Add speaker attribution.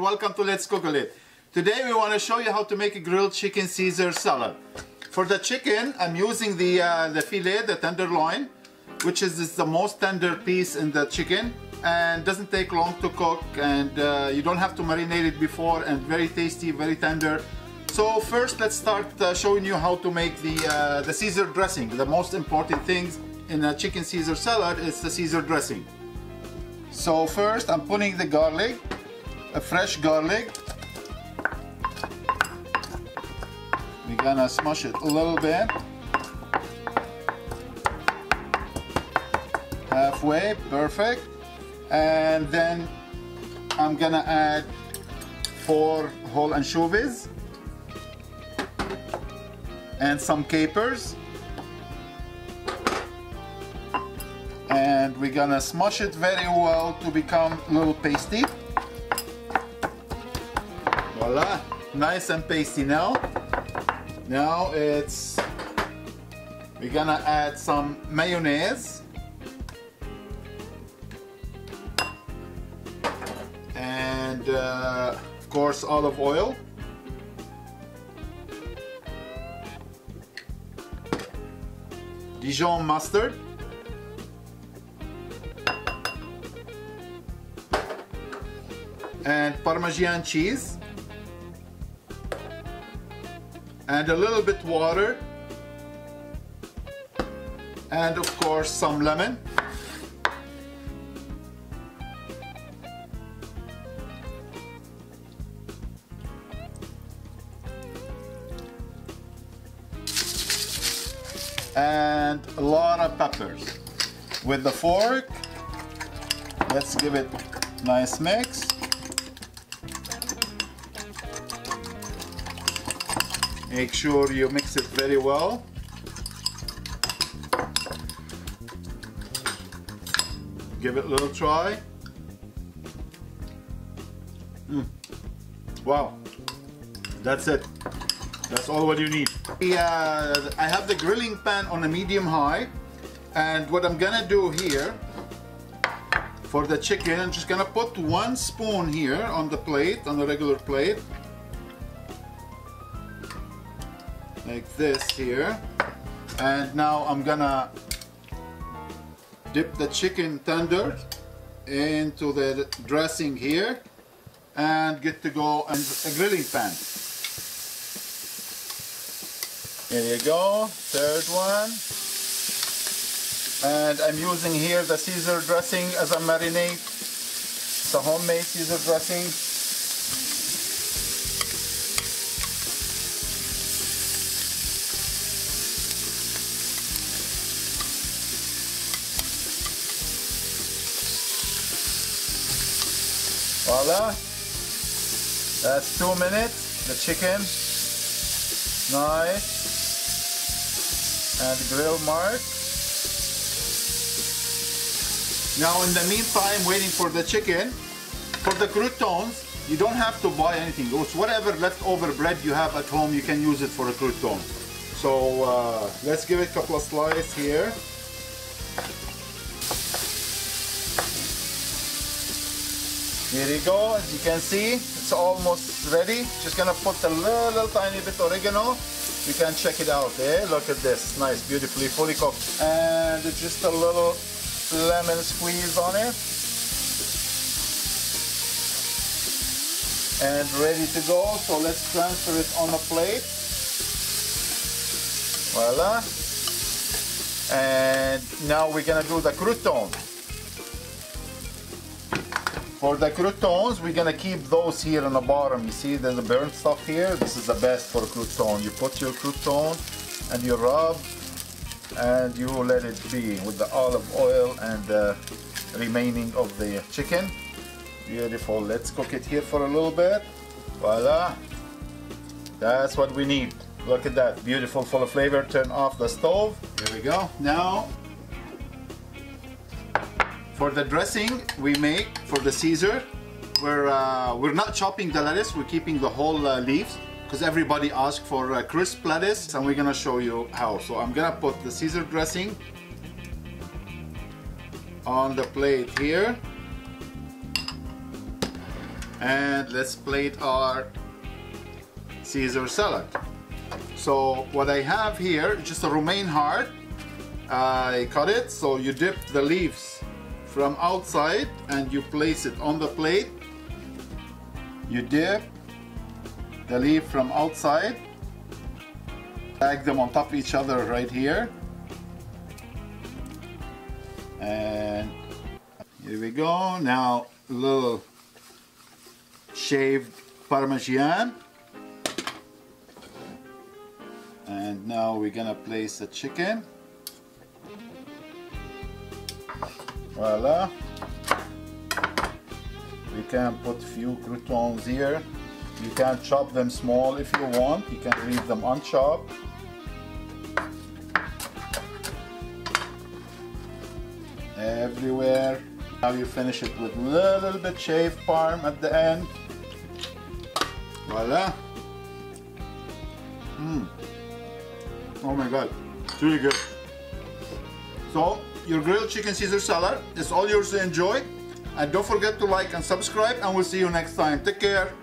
Speaker 1: welcome to Letscookolet. Today we want to show you how to make a grilled chicken Caesar salad. For the chicken, I'm using the filet, the tenderloin, which is the most tender piece in the chicken and doesn't take long to cook, and you don't have to marinate it before, and very tasty, very tender. So first let's start showing you how to make the Caesar dressing. The most important things in a chicken Caesar salad is the Caesar dressing. So first I'm putting the garlic, a fresh garlic. We're gonna smash it a little bit. Halfway, perfect. And then I'm gonna add 4 whole anchovies and some capers. And we're gonna smash it very well to become a little pasty. Voila, nice and pasty now. Now we're gonna add some mayonnaise and of course olive oil. Dijon mustard. And Parmesan cheese, and a little bit water, and of course some lemon. And a lot of peppers. With the fork, let's give it a nice mix. Make sure you mix it very well. Give it a little try. Wow, that's it. That's all what you need. I have the grilling pan on a medium high, and what I'm gonna do here for the chicken, I'm just gonna put 1 spoon here on the plate, on the regular plate. Like this here, and now I'm gonna dip the chicken tender into the dressing here and get to go in a grilling pan. Here you go, 3rd one. And I'm using here the Caesar dressing as a marinade. It's a homemade Caesar dressing. Voila, that's 2 minutes. The chicken, nice and grill mark. Now in the meantime, waiting for the chicken, for the croutons, you don't have to buy anything. It's whatever leftover bread you have at home, you can use it for a crouton. So let's give it a couple of slices here. Here you go, as you can see, it's almost ready. Just gonna put a little tiny bit oregano. You can check it out, eh? Look at this, nice, beautifully fully cooked. And just a little lemon squeeze on it. And ready to go, so let's transfer it on a plate. Voila. And now we're gonna do the crouton. For the croutons, we're gonna keep those here on the bottom. You see there's the burnt stuff here? This is the best for a crouton. You put your crouton and you rub and you let it be with the olive oil and the remaining of the chicken. Beautiful. Let's cook it here for a little bit. Voila. That's what we need. Look at that. Beautiful, full of flavor. Turn off the stove. Here we go. Now, for the dressing we make for the Caesar, we're not chopping the lettuce, we're keeping the whole leaves because everybody asked for crisp lettuce, and we're gonna show you how. So I'm gonna put the Caesar dressing on the plate here, And let's plate our Caesar salad. So what I have here is just a romaine heart. I cut it, so you dip the leaves from outside and you place it on the plate. You dip the leaf from outside, stack them on top of each other right here, and here we go. Now a little shaved Parmesan, and now we're gonna place the chicken. Voila. We can put few croutons here. You can chop them small if you want. You can leave them unchopped. Everywhere. Now you finish it with a little bit shaved parm at the end. Voila. Oh my God, it's really good. So your grilled chicken Caesar salad is all yours to enjoy. And don't forget to like and subscribe, and we'll see you next time. Take care.